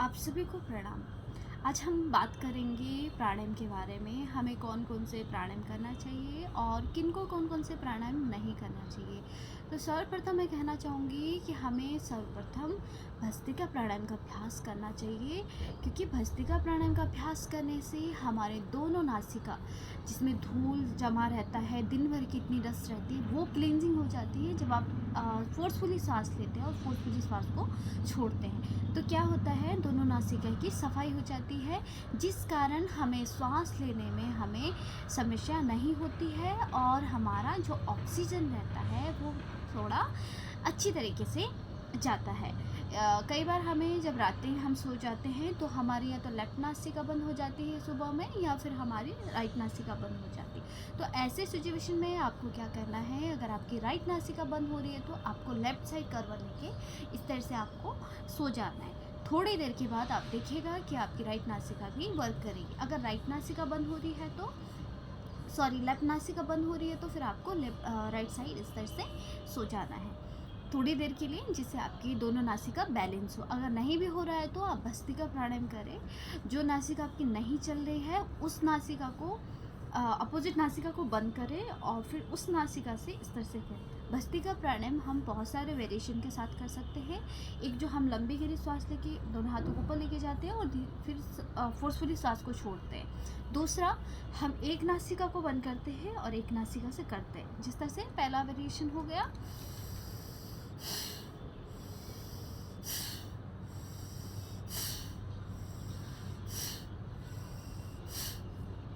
आप सभी को प्रणाम। आज हम बात करेंगे प्राणायाम के बारे में। हमें कौन कौन से प्राणायाम करना चाहिए और किन को कौन कौन से प्राणायाम नहीं करना चाहिए। तो सर्वप्रथम मैं कहना चाहूँगी कि हमें सर्वप्रथम भस्त्रिका प्राणायाम का अभ्यास करना चाहिए, क्योंकि भस्त्रिका प्राणायाम का अभ्यास करने से हमारे दोनों नासिका, जिसमें धूल जमा रहता है, दिन भर की इतनी डस्ट रहती है, वो क्लींजिंग हो जाती है जब आप फोर्सफुली सांस लेते हैं और फोर्सफुली सांस को छोड़ते हैं। तो क्या होता है, दोनों नासिका की सफाई हो जाती है, जिस कारण हमें श्वास लेने में हमें समस्या नहीं होती है और हमारा जो ऑक्सीजन रहता है वो थोड़ा अच्छी तरीके से जाता है। कई बार हमें जब रात में हम सो जाते हैं तो हमारी या तो लेफ्ट नासिका बंद हो जाती है सुबह में, या फिर हमारी राइट नासिका बंद हो जाती है। तो ऐसे सिचुएशन में आपको क्या करना है, अगर आपकी राइट नासिका बंद हो रही है तो आपको लेफ़्ट साइड करवट लेके इस तरह से आपको सो जाना है। थोड़ी देर के बाद आप देखिएगा कि आपकी राइट नासिका भी वर्क करेगी। अगर राइट नासिका बंद हो रही है तो लेफ्ट नासिका बंद हो रही है तो फिर आपको राइट साइड इस तरह से सो जाना है थोड़ी देर के लिए, जिससे आपकी दोनों नासिका बैलेंस हो। अगर नहीं भी हो रहा है तो आप भस्त्रिका प्राणायाम करें। जो नासिका आपकी नहीं चल रही है उस नासिका को अपोजिट नासिका को बंद करें और फिर उस नासिका से इस तरह से करें। भस्त्रिका प्राणायाम हम बहुत सारे वेरिएशन के साथ कर सकते हैं। एक जो हम लंबी गहरी सांस लेके दोनों हाथों को ऊपर लेके जाते हैं और फिर फोर्सफुली सांस को छोड़ते हैं। दूसरा, हम एक नासिका को बंद करते हैं और एक नासिका से करते हैं। जिस तरह से पहला वेरिएशन हो गया,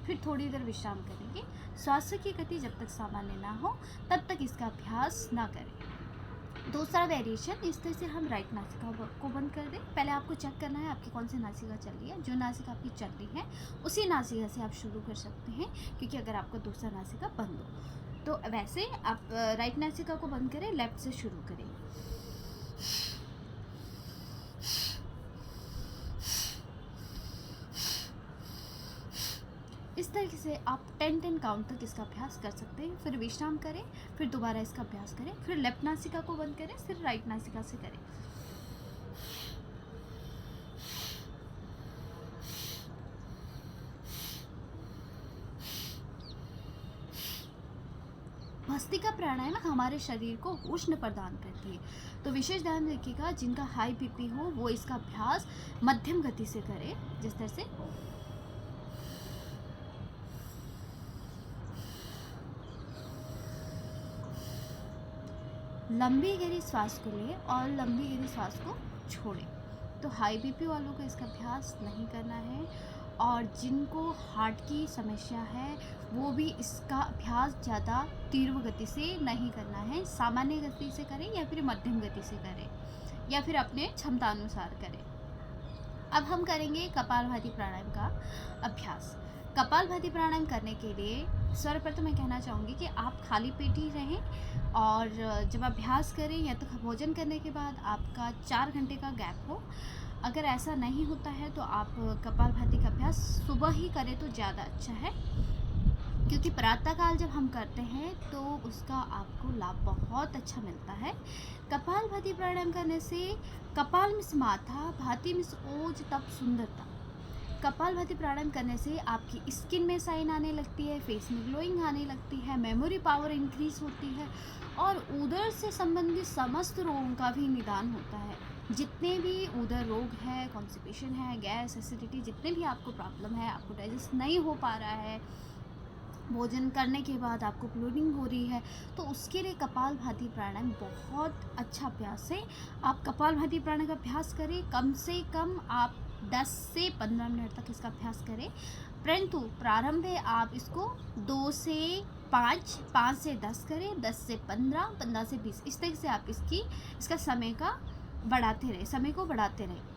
फिर थोड़ी देर विश्राम करेंगे। श्वास की गति जब तक सामान्य ना हो तब तक इसका अभ्यास ना करें। दूसरा वेरिएशन, इस तरह से हम राइट नासिका को बंद कर दें। पहले आपको चेक करना है आपकी कौन सी नासिका चल रही है। जो नासिका आपकी चल रही है उसी नासिका से आप शुरू कर सकते हैं, क्योंकि अगर आपका दूसरा नासिका बंद हो तो वैसे आप राइट नासिका को बंद करें, लेफ्ट से शुरू करें। इस तरीके से आप 10 काउंट तक इसका अभ्यास कर सकते हैं। फिर विश्राम करें, फिर दोबारा इसका अभ्यास करें, फिर लेफ्ट नासिका को बंद करें, फिर राइट नासिका से करें। भस्त्रिका प्राणायाम हमारे शरीर को उष्ण प्रदान करती है। तो विशेष ध्यान रखिएगा, जिनका हाई बीपी हो वो इसका अभ्यास मध्यम गति से करें। जिस तरह से लंबी गहरी सांस को लें और लंबी गहरी सांस को छोड़ें। तो हाई बीपी वालों को इसका अभ्यास नहीं करना है, और जिनको हार्ट की समस्या है वो भी इसका अभ्यास ज़्यादा तीव्र गति से नहीं करना है। सामान्य गति से करें या फिर मध्यम गति से करें या फिर अपने क्षमता अनुसार करें। अब हम करेंगे कपालभाति प्राणायाम का अभ्यास। कपालभाति प्राणायाम करने के लिए सर्वप्रथम मैं कहना चाहूँगी कि आप खाली पेट ही रहें, और जब अभ्यास करें या तो भोजन करने के बाद आपका 4 घंटे का गैप हो। अगर ऐसा नहीं होता है तो आप कपालभाति का अभ्यास सुबह ही करें तो ज़्यादा अच्छा है, क्योंकि प्रातःकाल जब हम करते हैं तो उसका आपको लाभ बहुत अच्छा मिलता है। कपालभाति प्राणायाम करने से कपाल मिस माथा, भाति मिस ओज तब सुंदरता। कपालभाति प्राणायाम करने से आपकी स्किन में साइन आने लगती है, फेस में ग्लोइंग आने लगती है, मेमोरी पावर इंक्रीज होती है और उदर से संबंधित समस्त रोगों का भी निदान होता है। जितने भी उदर रोग है, कॉन्स्टिपेशन है, गैस, एसिडिटी, जितने भी आपको प्रॉब्लम है, आपको डाइजेस्ट नहीं हो पा रहा है, भोजन करने के बाद आपको ब्लीडिंग हो रही है, तो उसके लिए कपालभाति प्राणायाम बहुत अच्छा अभ्यास है। आप कपालभाति प्राणायाम का अभ्यास करें। कम से कम आप 10 से 15 मिनट तक इसका अभ्यास करें, परंतु प्रारंभ में आप इसको 2 से 5, 5 से 10 करें, 10 से 15, 15 से 20, इस तरह से आप इसका समय को बढ़ाते रहें।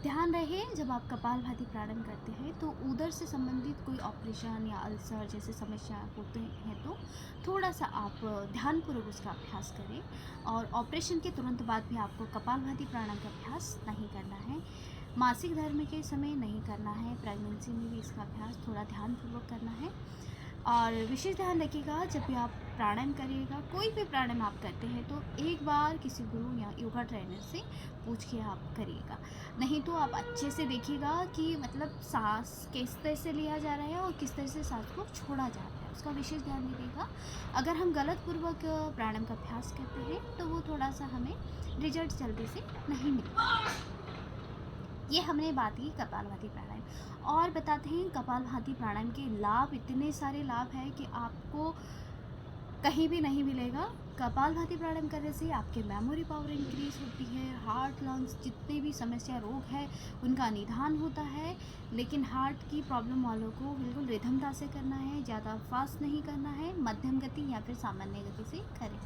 ध्यान रहे, जब आप कपालभाति प्राणायाम करते हैं तो उदर से संबंधित कोई ऑपरेशन या अल्सर जैसे समस्या होते हैं तो थोड़ा सा आप ध्यानपूर्वक उसका अभ्यास करें, और ऑपरेशन के तुरंत बाद भी आपको कपालभाति प्राणायाम का अभ्यास नहीं करना है। मासिक धर्म के समय नहीं करना है, प्रेगनेंसी में भी इसका अभ्यास थोड़ा ध्यानपूर्वक करना है। और विशेष ध्यान रखिएगा, जब भी आप प्राणायाम करिएगा, कोई भी प्राणायाम आप करते हैं तो एक बार किसी गुरु या योगा ट्रेनर से पूछ के आप करिएगा। नहीं तो आप अच्छे से देखिएगा कि मतलब सांस किस तरह से लिया जा रहा है और किस तरह से सांस को छोड़ा जा रहा है, उसका विशेष ध्यान दीजिएगा। अगर हम गलत पूर्वक प्राणायाम का अभ्यास करते हैं तो वो थोड़ा सा हमें रिजल्ट जल्दी से नहीं मिलता। ये हमने बात की कपालभाति प्राणायाम। और बताते हैं कपालभाति प्राणायाम के लाभ, इतने सारे लाभ हैं कि आपको कहीं भी नहीं मिलेगा। कपालभाति प्राणायाम करने से आपके मेमोरी पावर इंक्रीज होती है, हार्ट लंग्स जितने भी समस्या रोग है उनका निदान होता है। लेकिन हार्ट की प्रॉब्लम वालों को बिल्कुल रिदमता से करना है, ज़्यादा फास्ट नहीं करना है, मध्यम गति या फिर सामान्य गति से करें।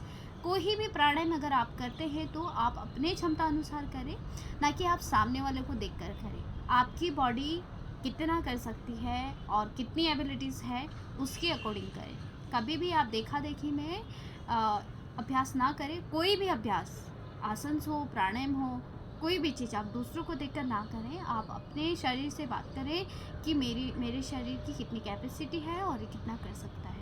कोई भी प्राणायाम अगर आप करते हैं तो आप अपने क्षमता अनुसार करें, ना कि आप सामने वाले को देखकर करें। आपकी बॉडी कितना कर सकती है और कितनी एबिलिटीज़ है उसके अकॉर्डिंग करें। कभी भी आप देखा देखी में अभ्यास ना करें। कोई भी अभ्यास, आसन हो, प्राणायाम हो, कोई भी चीज़ आप दूसरों को देखकर ना करें। आप अपने शरीर से बात करें कि मेरे शरीर की कितनी कैपेसिटी है और ये कितना कर सकता है।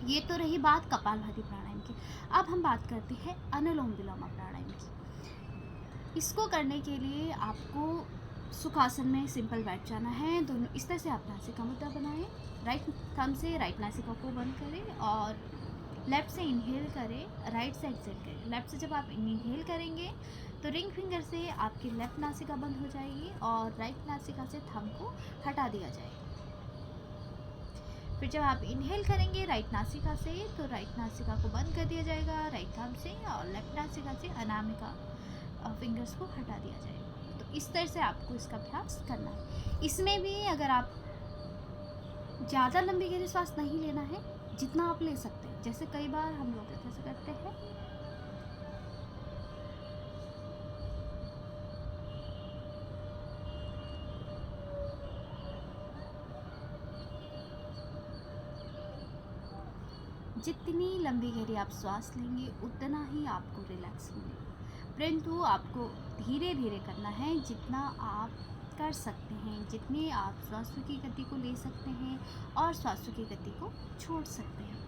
ये तो रही बात कपालभाति प्राणायाम की। अब हम बात करते हैं अनुलोम विलोम प्राणायाम की। इसको करने के लिए आपको सुखासन में सिंपल बैठ जाना है। दोनों इस तरह से आप नासिका मुद्रा बनाएं, राइट थंब से राइट नासिका को बंद करें और लेफ़्ट से इनहेल करें, राइट से एक्सेल करें। लेफ़्ट से जब आप इनहेल करेंगे तो रिंग फिंगर से आपकी लेफ़्ट नासिका बंद हो जाएगी और राइट नासिका से थंब को हटा दिया जाएगा। फिर जब आप इनहेल करेंगे राइट नासिका से तो राइट नासिका को बंद कर दिया जाएगा राइट थंब से, और लेफ़्ट नासिका से अनामिका फिंगर्स को हटा दिया जाएगा। तो इस तरह से आपको इसका अभ्यास करना है। इसमें भी अगर आप ज़्यादा लंबी गहरी सांस नहीं लेना है, जितना आप ले सकते हैं। जैसे कई बार हम लोग ऐसे करते हैं, जितनी लंबी गहरी आप सांस लेंगे उतना ही आपको रिलैक्स मिलेगा। परंतु आपको धीरे धीरे करना है, जितना आप कर सकते हैं, जितनी आप श्वासों की गति को ले सकते हैं और श्वासों की गति को छोड़ सकते हैं।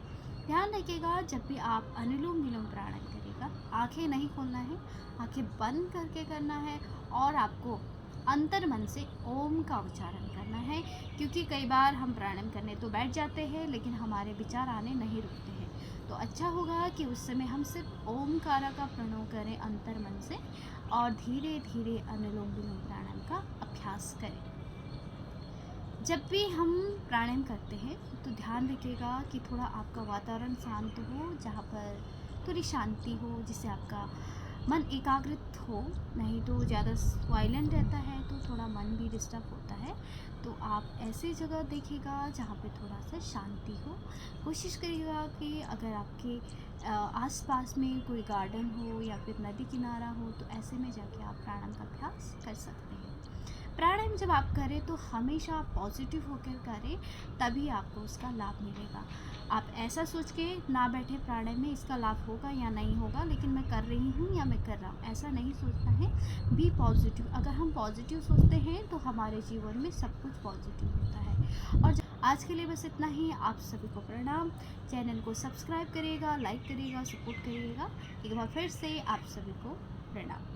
ध्यान रखिएगा जब भी आप अनुलोम विलोम प्राणायाम करेगा, आंखें नहीं खोलना है, आंखें बंद करके करना है और आपको अंतर मन से ओम का उच्चारण करना है। क्योंकि कई बार हम प्राणायाम करने तो बैठ जाते हैं लेकिन हमारे विचार आने नहीं रुकते हैं। तो अच्छा होगा कि उस समय हम सिर्फ ओमकारा का प्रणव करें अंतर मन से और धीरे धीरे अनुलोम विलोम प्राणायाम का अभ्यास करें। जब भी हम प्राणायाम करते हैं तो ध्यान रखिएगा कि थोड़ा आपका वातावरण शांत हो, जहाँ पर थोड़ी शांति हो, जिससे आपका मन एकाग्रित हो। नहीं तो ज़्यादा वायलेंट रहता है तो थोड़ा मन भी डिस्टर्ब होता है। तो आप ऐसी जगह देखिएगा जहाँ पे थोड़ा सा शांति हो। कोशिश करिएगा कि अगर आपके आसपास में कोई गार्डन हो या फिर नदी किनारा हो तो ऐसे में जाके आप प्राणायाम का अभ्यास कर सकते हैं। प्राणायाम जब आप करें तो हमेशा पॉजिटिव होकर करें, तभी आपको उसका लाभ मिलेगा। आप ऐसा सोच के ना बैठे प्राणायाम में इसका लाभ होगा या नहीं होगा, लेकिन मैं कर रही हूँ या मैं कर रहा हूँ, ऐसा नहीं सोचना है। Be positive. अगर हम पॉजिटिव सोचते हैं तो हमारे जीवन में सब कुछ पॉजिटिव होता है। और आज के लिए बस इतना ही। आप सभी को प्रणाम। चैनल को सब्सक्राइब करिएगा, लाइक करिएगा, सपोर्ट करिएगा। एक बार फिर से आप सभी को प्रणाम।